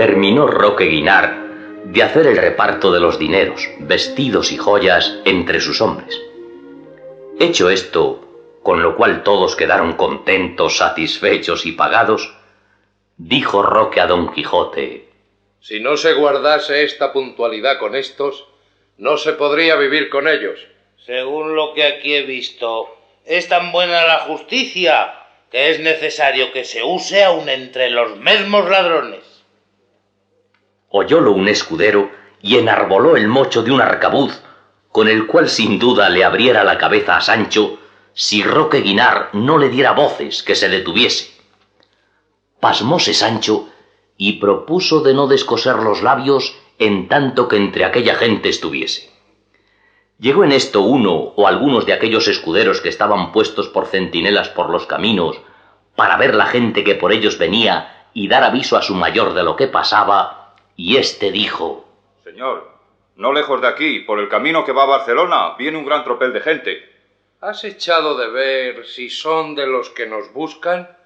terminó Roque Guinart de hacer el reparto de los dineros, vestidos y joyas entre sus hombres. Hecho esto, con lo cual todos quedaron contentos, satisfechos y pagados, dijo Roque a Don Quijote: si no se guardase esta puntualidad con estos, no se podría vivir con ellos. Según lo que aquí he visto, es tan buena la justicia que es necesario que se use aun entre los mismos ladrones. Oyólo un escudero y enarboló el mocho de un arcabuz, con el cual sin duda le abriera la cabeza a Sancho si Roque Guinart no le diera voces que se detuviese. Pasmóse Sancho y propuso de no descoser los labios en tanto que entre aquella gente estuviese. Llegó en esto uno o algunos de aquellos escuderos que estaban puestos por centinelas por los caminos para ver la gente que por ellos venía y dar aviso a su mayor de lo que pasaba, y éste dijo: señor, no lejos de aquí, por el camino que va a Barcelona, viene un gran tropel de gente. ¿Has echado de ver si son de los que nos buscan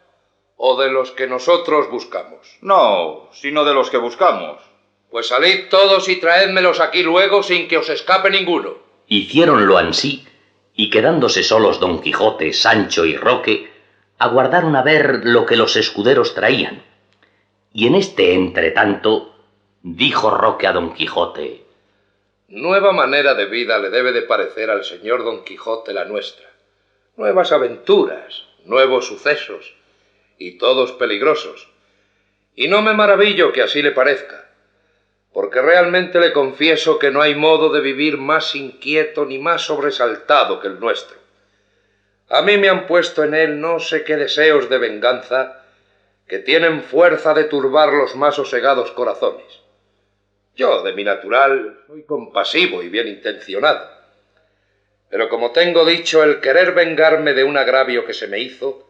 o de los que nosotros buscamos? No, sino de los que buscamos. Pues salid todos y traédmelos aquí luego sin que os escape ninguno. Hiciéronlo ansí, y quedándose solos Don Quijote, Sancho y Roque, aguardaron a ver lo que los escuderos traían. Y en este entretanto dijo Roque a Don Quijote: nueva manera de vida le debe de parecer al señor Don Quijote la nuestra. Nuevas aventuras, nuevos sucesos, y todos peligrosos. Y no me maravillo que así le parezca, porque realmente le confieso que no hay modo de vivir más inquieto ni más sobresaltado que el nuestro. A mí me han puesto en él no sé qué deseos de venganza que tienen fuerza de turbar los más sosegados corazones. Yo, de mi natural, soy compasivo y bien intencionado. Pero como tengo dicho, el querer vengarme de un agravio que se me hizo,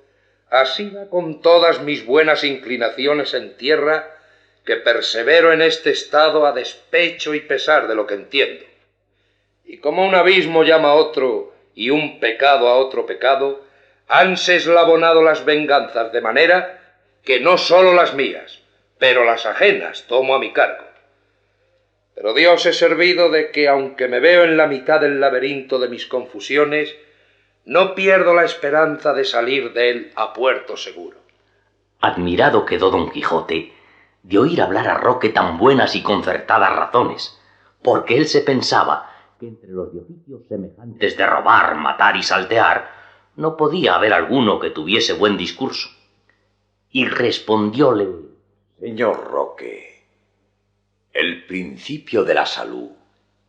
así va con todas mis buenas inclinaciones en tierra, que persevero en este estado a despecho y pesar de lo que entiendo. Y como un abismo llama a otro y un pecado a otro pecado, hanse eslabonado las venganzas de manera que no sólo las mías, pero las ajenas tomo a mi cargo. Pero Dios es servido de que, aunque me veo en la mitad del laberinto de mis confusiones, no pierdo la esperanza de salir de él a puerto seguro. Admirado quedó Don Quijote de oír hablar a Roque tan buenas y concertadas razones, porque él se pensaba que entre los de oficios semejantes de robar, matar y saltear, no podía haber alguno que tuviese buen discurso. Y respondióle: señor Roque, el principio de la salud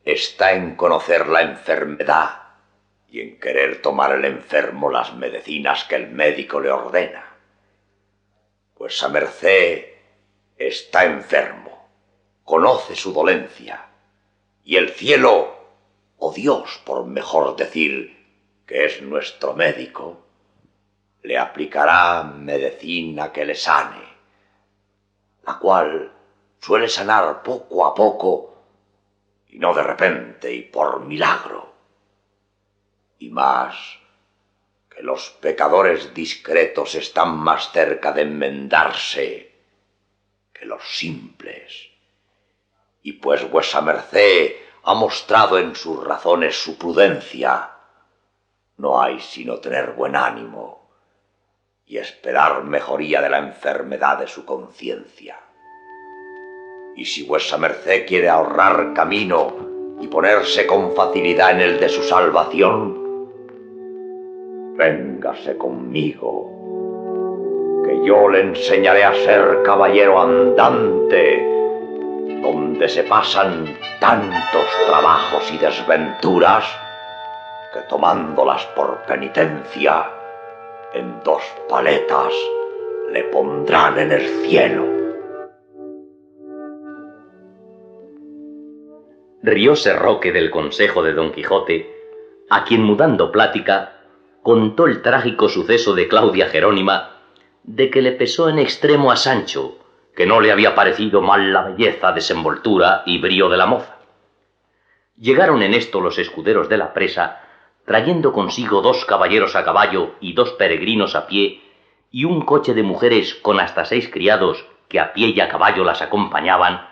está en conocer la enfermedad y en querer tomar el enfermo las medicinas que el médico le ordena. Vuesa merced está enfermo, conoce su dolencia, y el cielo, o Dios por mejor decir, que es nuestro médico, le aplicará medicina que le sane, la cual suele sanar poco a poco y no de repente y por milagro. Y más que los pecadores discretos están más cerca de enmendarse que los simples. Y pues vuesa merced ha mostrado en sus razones su prudencia, no hay sino tener buen ánimo y esperar mejoría de la enfermedad de su conciencia. Y si vuesa merced quiere ahorrar camino y ponerse con facilidad en el de su salvación, véngase conmigo, que yo le enseñaré a ser caballero andante, donde se pasan tantos trabajos y desventuras, que tomándolas por penitencia, en 2 paletas le pondrán en el cielo. Rióse Roque del consejo de Don Quijote, a quien mudando plática contó el trágico suceso de Claudia Jerónima, de que le pesó en extremo a Sancho, que no le había parecido mal la belleza, desenvoltura y brío de la moza. Llegaron en esto los escuderos de la presa, trayendo consigo 2 caballeros a caballo y 2 peregrinos a pie, y un coche de mujeres con hasta 6 criados que a pie y a caballo las acompañaban,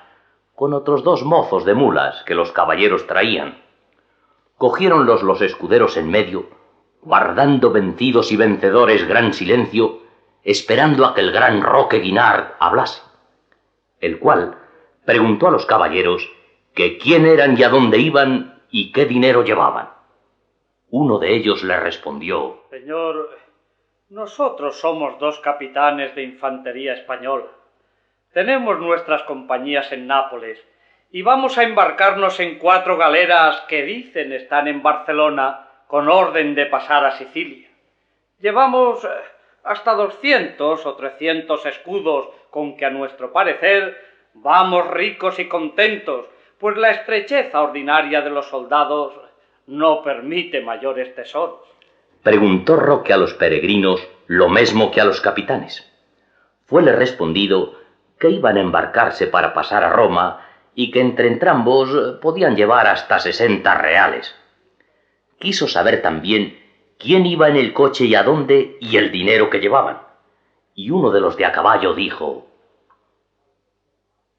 con otros 2 mozos de mulas que los caballeros traían. Cogiéronlos los escuderos en medio, guardando vencidos y vencedores gran silencio, esperando a que el gran Roque Guinart hablase, el cual preguntó a los caballeros que quién eran y a dónde iban y qué dinero llevaban. Uno de ellos le respondió: Señor, nosotros somos 2 capitanes de infantería española. Tenemos nuestras compañías en Nápoles y vamos a embarcarnos en 4 galeras que dicen están en Barcelona con orden de pasar a Sicilia. Llevamos hasta 200 o 300 escudos con que a nuestro parecer vamos ricos y contentos, pues la estrecheza ordinaria de los soldados no permite mayores tesoros. Preguntó Roque a los peregrinos lo mismo que a los capitanes. Fuele respondido que iban a embarcarse para pasar a Roma y que entre entrambos podían llevar hasta 60 reales. Quiso saber también quién iba en el coche y a dónde y el dinero que llevaban. Y uno de los de a caballo dijo: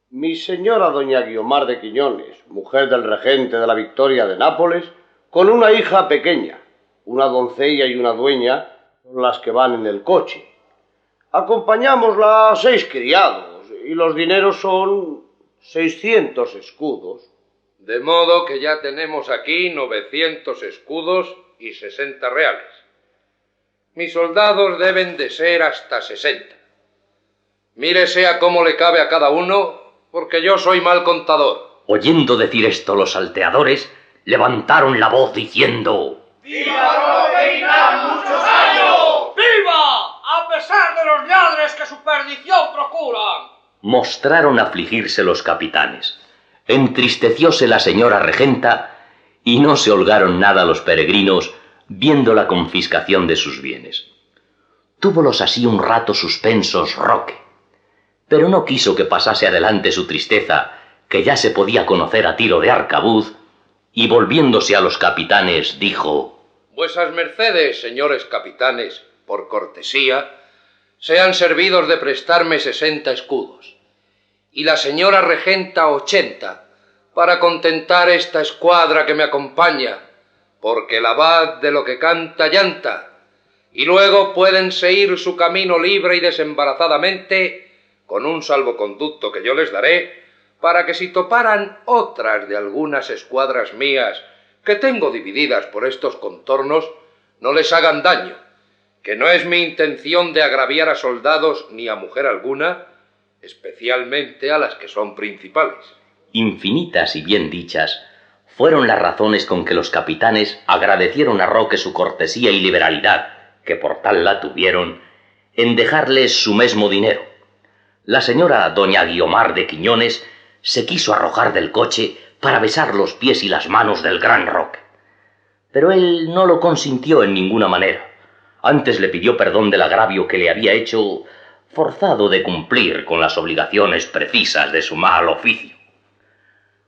Mi señora doña Guiomar de Quiñones, mujer del regente de la Victoria de Nápoles, con una hija pequeña, una doncella y una dueña, son las que van en el coche. Acompañámosla 6 criados, y los dineros son 600 escudos. De modo que ya tenemos aquí 900 escudos y 60 reales. Mis soldados deben de ser hasta 60. Mírese a cómo le cabe a cada uno, porque yo soy mal contador. Oyendo decir esto los salteadores, levantaron la voz diciendo: ¡Viva Roque Guinart muchos años! ¡Viva! A pesar de los lladres que su perdición procuran. Mostraron afligirse los capitanes. Entristecióse la señora regenta y no se holgaron nada los peregrinos viendo la confiscación de sus bienes. Túvolos así un rato suspensos Roque, pero no quiso que pasase adelante su tristeza, que ya se podía conocer a tiro de arcabuz, y volviéndose a los capitanes dijo: Vuesas mercedes, señores capitanes, por cortesía, sean servidos de prestarme 60 escudos, y la señora regenta 80, para contentar esta escuadra que me acompaña, porque el abad de lo que canta llanta, y luego puédense ir su camino libre y desembarazadamente, con un salvoconducto que yo les daré, para que si toparan otras de algunas escuadras mías que tengo divididas por estos contornos, no les hagan daño, que no es mi intención de agraviar a soldados ni a mujer alguna, especialmente a las que son principales. Infinitas y bien dichas fueron las razones con que los capitanes agradecieron a Roque su cortesía y liberalidad, que por tal la tuvieron, en dejarles su mesmo dinero. La señora doña Guiomar de Quiñones se quiso arrojar del coche para besar los pies y las manos del gran Roque. Pero él no lo consintió en ninguna manera. Antes le pidió perdón del agravio que le había hecho, forzado de cumplir con las obligaciones precisas de su mal oficio.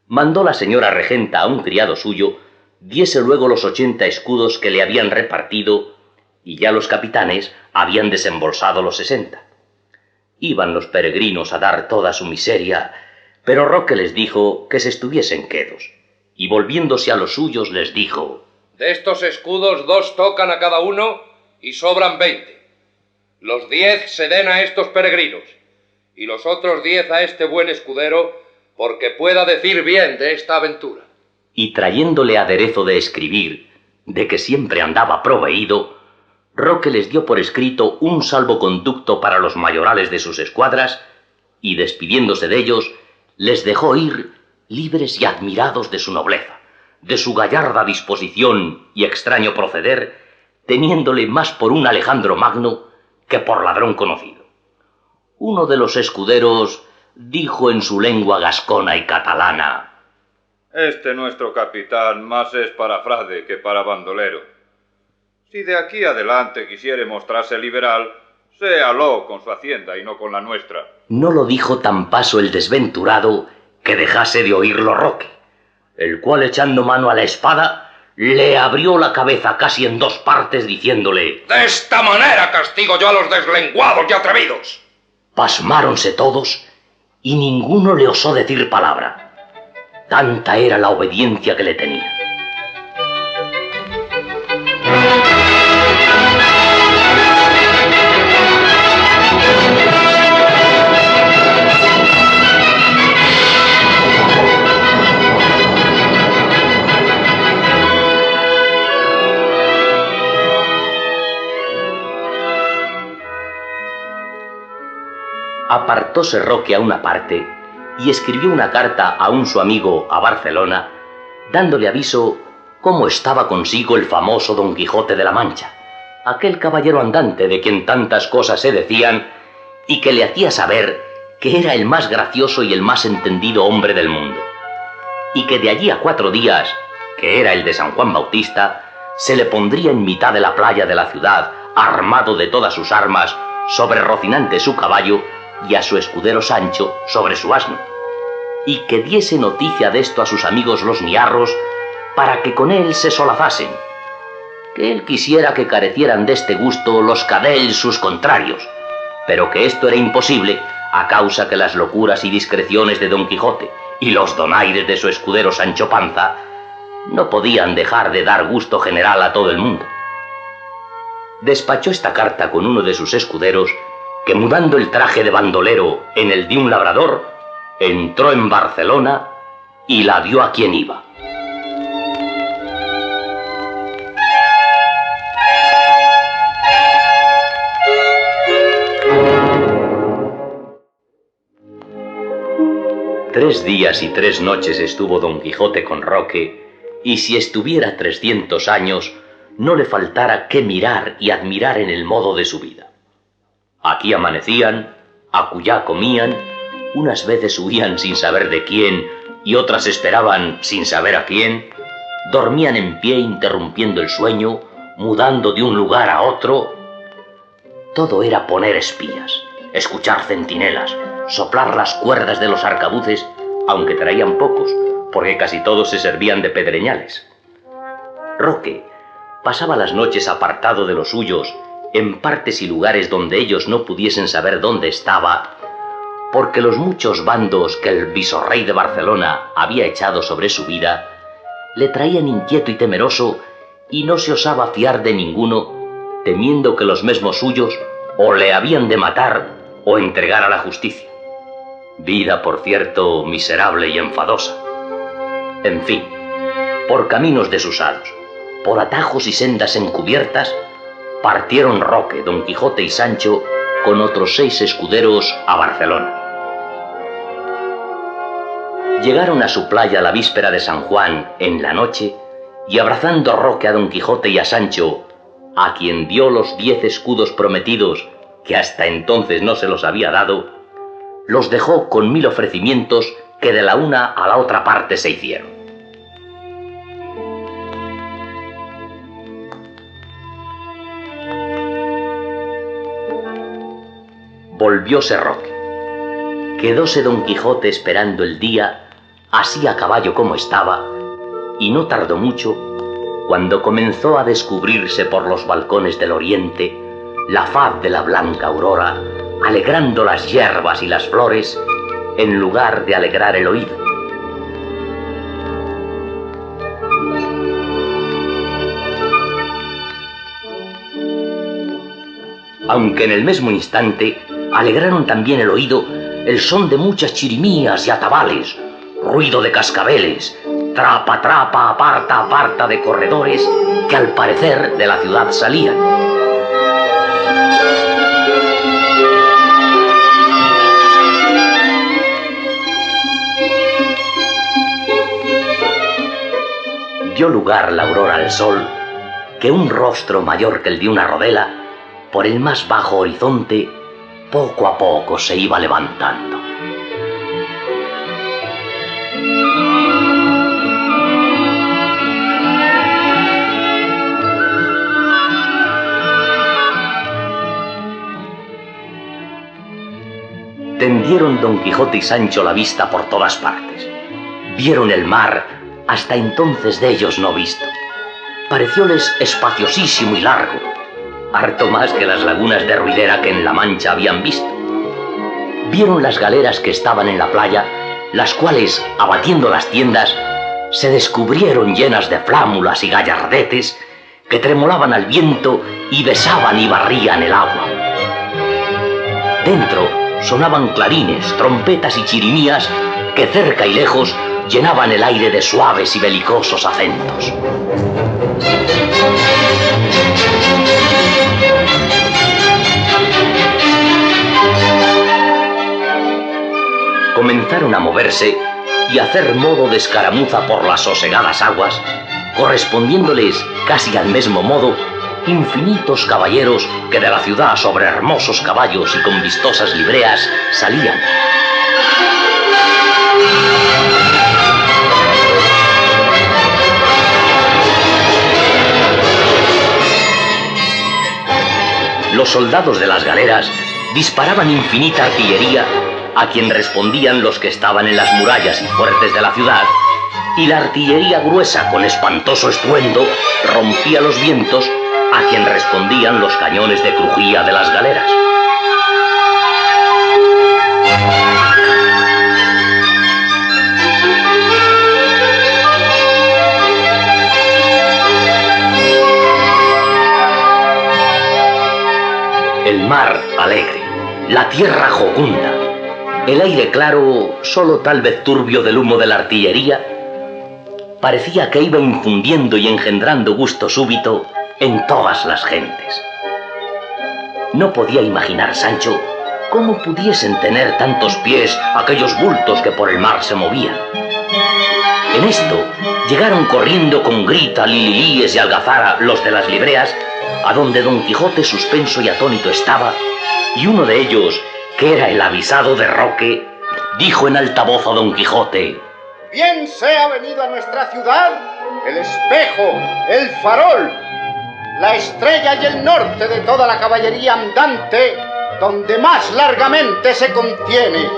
Mandó la señora regenta a un criado suyo diese luego los 80 escudos que le habían repartido, y ya los capitanes habían desembolsado los 60. Iban los peregrinos a dar toda su miseria, pero Roque les dijo que se estuviesen quedos, y volviéndose a los suyos les dijo: De estos escudos 2 tocan a cada uno y sobran 20. Los 10 se den a estos peregrinos, y los otros 10 a este buen escudero, porque pueda decir bien de esta aventura. Y trayéndole aderezo de escribir, de que siempre andaba proveído, Roque les dio por escrito un salvoconducto para los mayorales de sus escuadras, y despidiéndose de ellos, les dejó ir libres y admirados de su nobleza, de su gallarda disposición y extraño proceder, teniéndole más por un Alejandro Magno que por ladrón conocido. Uno de los escuderos dijo en su lengua gascona y catalana: Este nuestro capitán más es para frade que para bandolero. Si de aquí adelante quisiere mostrarse liberal, séalo con su hacienda y no con la nuestra. No lo dijo tan paso el desventurado que dejase de oírlo Roque, el cual echando mano a la espada, le abrió la cabeza casi en 2 partes diciéndole: De esta manera castigo yo a los deslenguados y atrevidos. Pasmáronse todos y ninguno le osó decir palabra. Tanta era la obediencia que le tenía. Apartóse Roque a una parte y escribió una carta a un su amigo a Barcelona, dándole aviso cómo estaba consigo el famoso Don Quijote de la Mancha, aquel caballero andante de quien tantas cosas se decían y que le hacía saber que era el más gracioso y el más entendido hombre del mundo, y que de allí a 4 días, que era el de San Juan Bautista, se le pondría en mitad de la playa de la ciudad, armado de todas sus armas, sobre Rocinante su caballo, y a su escudero Sancho sobre su asno, y que diese noticia de esto a sus amigos los niarros, para que con él se solazasen, que él quisiera que carecieran de este gusto los cadells sus contrarios, pero que esto era imposible a causa que las locuras y discreciones de Don Quijote y los donaires de su escudero Sancho Panza no podían dejar de dar gusto general a todo el mundo. Despachó esta carta con uno de sus escuderos, que mudando el traje de bandolero en el de un labrador, entró en Barcelona y la dio a quien iba. Tres días y 3 noches estuvo Don Quijote con Roque, y si estuviera 300 años, no le faltara qué mirar y admirar en el modo de su vida. Aquí amanecían, acullá comían, unas veces huían sin saber de quién y otras esperaban sin saber a quién, dormían en pie interrumpiendo el sueño, mudando de un lugar a otro. Todo era poner espías, escuchar centinelas, soplar las cuerdas de los arcabuces, aunque traían pocos, porque casi todos se servían de pedreñales. Roque pasaba las noches apartado de los suyos, en partes y lugares donde ellos no pudiesen saber dónde estaba, porque los muchos bandos que el visorrey de Barcelona había echado sobre su vida le traían inquieto y temeroso, y no se osaba fiar de ninguno, temiendo que los mismos suyos o le habían de matar o entregar a la justicia. Vida, por cierto, miserable y enfadosa. En fin, por caminos desusados, por atajos y sendas encubiertas, partieron Roque, Don Quijote y Sancho con otros 6 escuderos a Barcelona. Llegaron a su playa la víspera de San Juan en la noche, y abrazando Roque a Don Quijote y a Sancho, a quien dio los 10 escudos prometidos, que hasta entonces no se los había dado, los dejó con 1000 ofrecimientos que de la una a la otra parte se hicieron. Volvióse Roque. Quedóse Don Quijote esperando el día, así a caballo como estaba, y no tardó mucho cuando comenzó a descubrirse por los balcones del oriente la faz de la blanca aurora, alegrando las hierbas y las flores en lugar de alegrar el oído. Aunque en el mismo instante alegraron también el oído el son de muchas chirimías y atabales, ruido de cascabeles, trapa, trapa, aparta, aparta de corredores que al parecer de la ciudad salían. Dio lugar la aurora al sol, que un rostro mayor que el de una rodela, por el más bajo horizonte, poco a poco se iba levantando. Tendieron Don Quijote y Sancho la vista por todas partes. Vieron el mar, hasta entonces de ellos no visto. Parecióles espaciosísimo y largo, harto más que las lagunas de ruidera que en la Mancha habían visto. vieron las galeras que estaban en la playa, las cuales, abatiendo las tiendas, se descubrieron llenas de flámulas y gallardetes que tremolaban al viento y besaban y barrían el agua. Dentro sonaban clarines, trompetas y chirimías que cerca y lejos llenaban el aire de suaves y belicosos acentos. Comenzaron a moverse y a hacer modo de escaramuza por las sosegadas aguas, correspondiéndoles casi al mismo modo infinitos caballeros que de la ciudad sobre hermosos caballos y con vistosas libreas salían. Los soldados de las galeras disparaban infinita artillería, a quien respondían los que estaban en las murallas y fuertes de la ciudad, y la artillería gruesa, con espantoso estruendo, rompía los vientos, a quien respondían los cañones de crujía de las galeras. El mar alegre, la tierra jocunda, el aire claro, solo tal vez turbio del humo de la artillería, parecía que iba infundiendo y engendrando gusto súbito en todas las gentes. No podía imaginar Sancho cómo pudiesen tener tantos pies aquellos bultos que por el mar se movían. En esto llegaron corriendo con grita, lililíes y algazara los de las libreas, a donde Don Quijote suspenso y atónito estaba, y uno de ellos, que era el avisado de Roque, dijo en alta voz a Don Quijote: bien sea venido a nuestra ciudad el espejo, el farol, la estrella y el norte de toda la caballería andante, donde más largamente se contiene.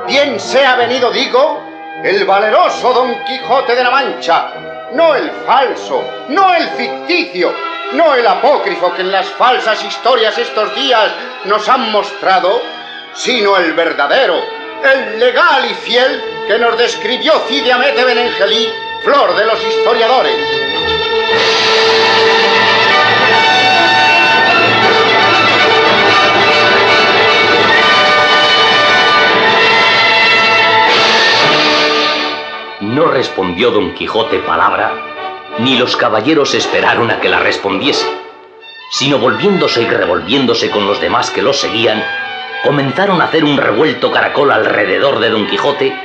Bien sea venido, digo, el valeroso Don Quijote de la Mancha, no el falso, no el ficticio, no el apócrifo que en las falsas historias estos días nos han mostrado, sino el verdadero, el legal y fiel que nos describió Cide Hamete Benengelí, flor de los historiadores. No respondió Don Quijote palabra, ni los caballeros esperaron a que la respondiese, sino volviéndose y revolviéndose con los demás que los seguían, comenzaron a hacer un revuelto caracol alrededor de Don Quijote,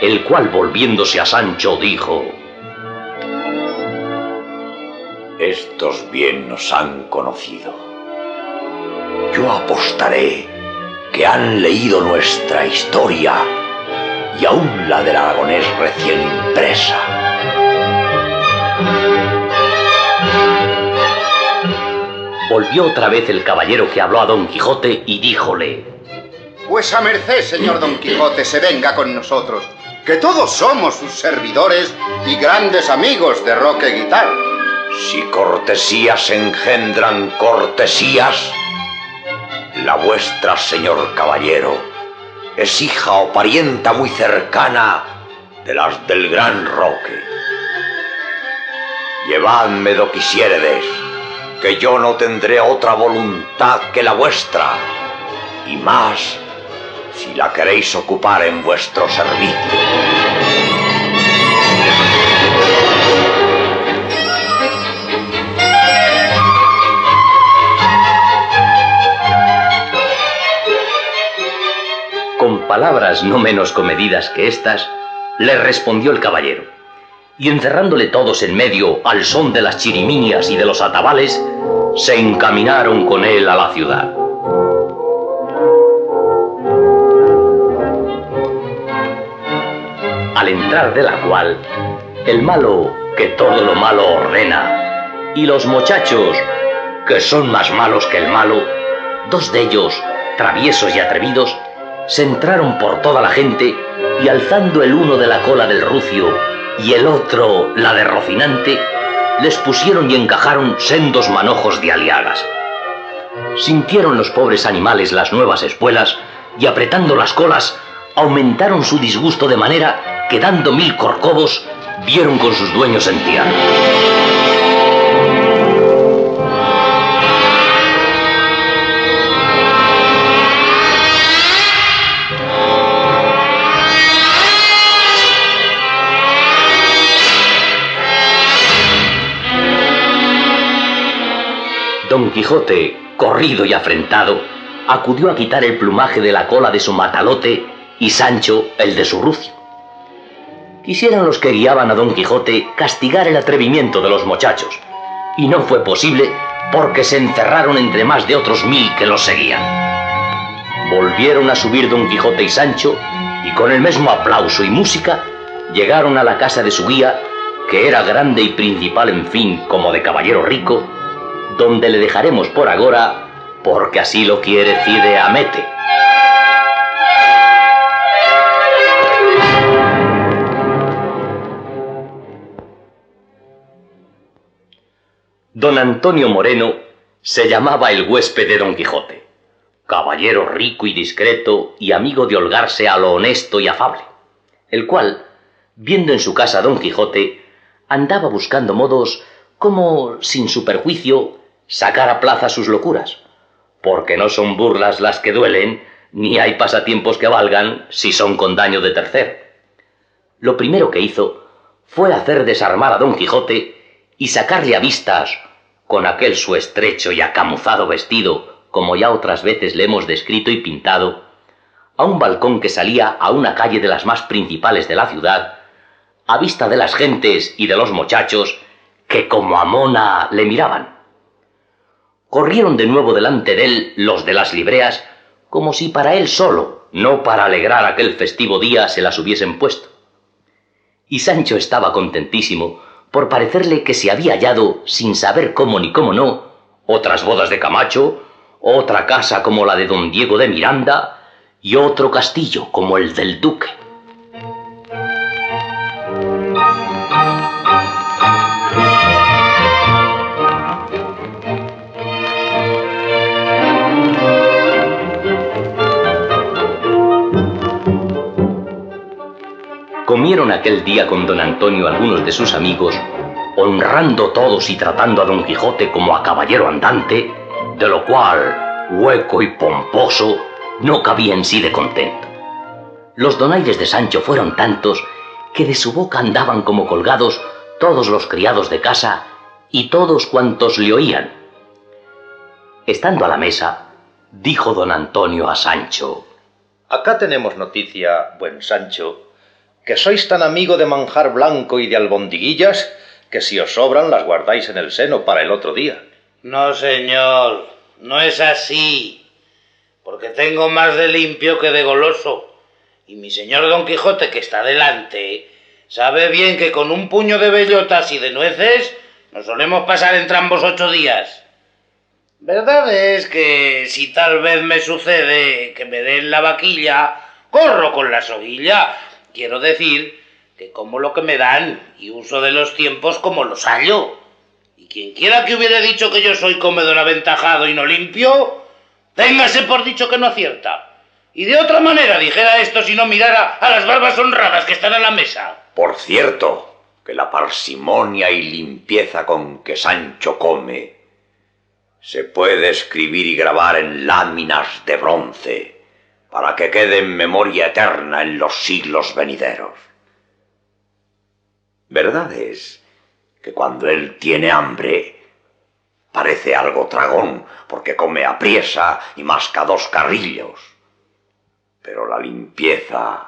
el cual, volviéndose a Sancho, dijo: estos bien nos han conocido. Yo apostaré que han leído nuestra historia y aún la del aragonés recién impresa. Volvió otra vez el caballero que habló a Don Quijote y díjole: vuesa merced, señor Don Quijote, se venga con nosotros, que todos somos sus servidores y grandes amigos de Roque Guitar. Si cortesías engendran cortesías, la vuestra, señor caballero, es hija o parienta muy cercana de las del gran Roque. Llevadme do quisiéredes, que yo no tendré otra voluntad que la vuestra, y más si la queréis ocupar en vuestro servicio. Con palabras no menos comedidas que estas, le respondió el caballero, y encerrándole todos en medio al son de las chiriminias y de los atabales, se encaminaron con él a la ciudad. Al entrar de la cual, el malo que todo lo malo ordena, y los muchachos que son más malos que el malo, dos de ellos, traviesos y atrevidos, se entraron por toda la gente y alzando el uno de la cola del rucio y el otro la de Rocinante, les pusieron y encajaron sendos manojos de aliagas. Sintieron los pobres animales las nuevas espuelas y apretando las colas, aumentaron su disgusto de manera que, dando 1000 corcovos, vieron con sus dueños en tierra. Don Quijote, corrido y afrentado, acudió a quitar el plumaje de la cola de su matalote y Sancho el de su rucio. Quisieran los que guiaban a Don Quijote castigar el atrevimiento de los muchachos, y no fue posible porque se encerraron entre más de otros 1000 que los seguían. Volvieron a subir Don Quijote y Sancho, y con el mismo aplauso y música llegaron a la casa de su guía, que era grande y principal, en fin, como de caballero rico, donde le dejaremos por agora, porque así lo quiere Cide Hamete. Don Antonio Moreno se llamaba el huésped de Don Quijote, caballero rico y discreto y amigo de holgarse a lo honesto y afable, el cual, viendo en su casa a Don Quijote, andaba buscando modos como, sin su perjuicio, sacar a plaza sus locuras, porque no son burlas las que duelen, ni hay pasatiempos que valgan si son con daño de tercero. Lo primero que hizo fue hacer desarmar a Don Quijote y sacarle a vistas, con aquel su estrecho y acamuzado vestido, como ya otras veces le hemos descrito y pintado, a un balcón que salía a una calle de las más principales de la ciudad, a vista de las gentes y de los muchachos que como a mona le miraban. Corrieron de nuevo delante de él los de las libreas, como si para él solo, no para alegrar aquel festivo día, se las hubiesen puesto. Y Sancho estaba contentísimo, por parecerle que se había hallado, sin saber cómo ni cómo no, otras bodas de Camacho, otra casa como la de don Diego de Miranda, y otro castillo como el del duque. Comieron aquel día con don Antonio algunos de sus amigos, honrando todos y tratando a Don Quijote como a caballero andante, de lo cual, hueco y pomposo, no cabía en sí de contento. Los donaires de Sancho fueron tantos que de su boca andaban como colgados todos los criados de casa y todos cuantos le oían. Estando a la mesa, dijo don Antonio a Sancho: Acá tenemos noticia, buen Sancho, que sois tan amigo de manjar blanco y de albondiguillas que si os sobran las guardáis en el seno para el otro día. No, señor, no es así, porque tengo más de limpio que de goloso, y mi señor Don Quijote, que está delante, sabe bien que con un puño de bellotas y de nueces nos solemos pasar entrambos 8 días. Verdad es que si tal vez me sucede que me den la vaquilla, corro con la soguilla. Quiero decir que como lo que me dan y uso de los tiempos como los hallo. Y quien quiera que hubiera dicho que yo soy comedor aventajado y no limpio, téngase por dicho que no acierta. Y de otra manera dijera esto si no mirara a las barbas honradas que están a la mesa. Por cierto, que la parsimonia y limpieza con que Sancho come se puede escribir y grabar en láminas de bronce, para que quede en memoria eterna en los siglos venideros. Verdad es que cuando él tiene hambre, parece algo tragón, porque come apriesa y masca 2 carrillos. Pero la limpieza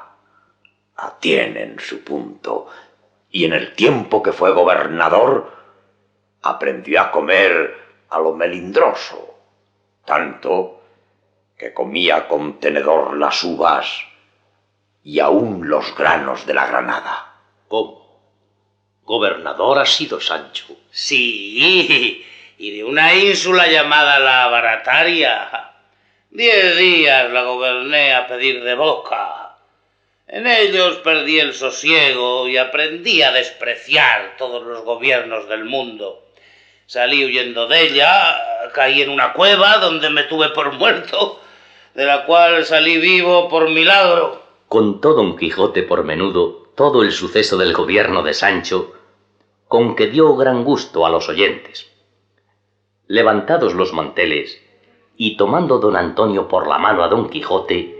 la tiene en su punto, y en el tiempo que fue gobernador, aprendió a comer a lo melindroso, tanto que comía con tenedor las uvas y aún los granos de la granada. ¿Cómo? ¿Gobernador ha sido Sancho? Sí, y de una ínsula llamada la Barataria. 10 días la goberné a pedir de boca. En ellos perdí el sosiego y aprendí a despreciar todos los gobiernos del mundo. Salí huyendo de ella, caí en una cueva donde me tuve por muerto. de la cual salí vivo por milagro. Contó Don Quijote por menudo todo el suceso del gobierno de Sancho, con que dio gran gusto a los oyentes. Levantados los manteles, y tomando don Antonio por la mano a Don Quijote,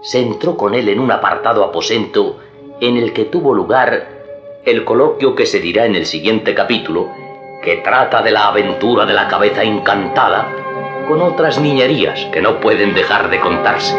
se entró con él en un apartado aposento en el que tuvo lugar el coloquio que se dirá en el siguiente capítulo, que trata de la aventura de la cabeza encantada, con otras niñerías que no pueden dejar de contarse.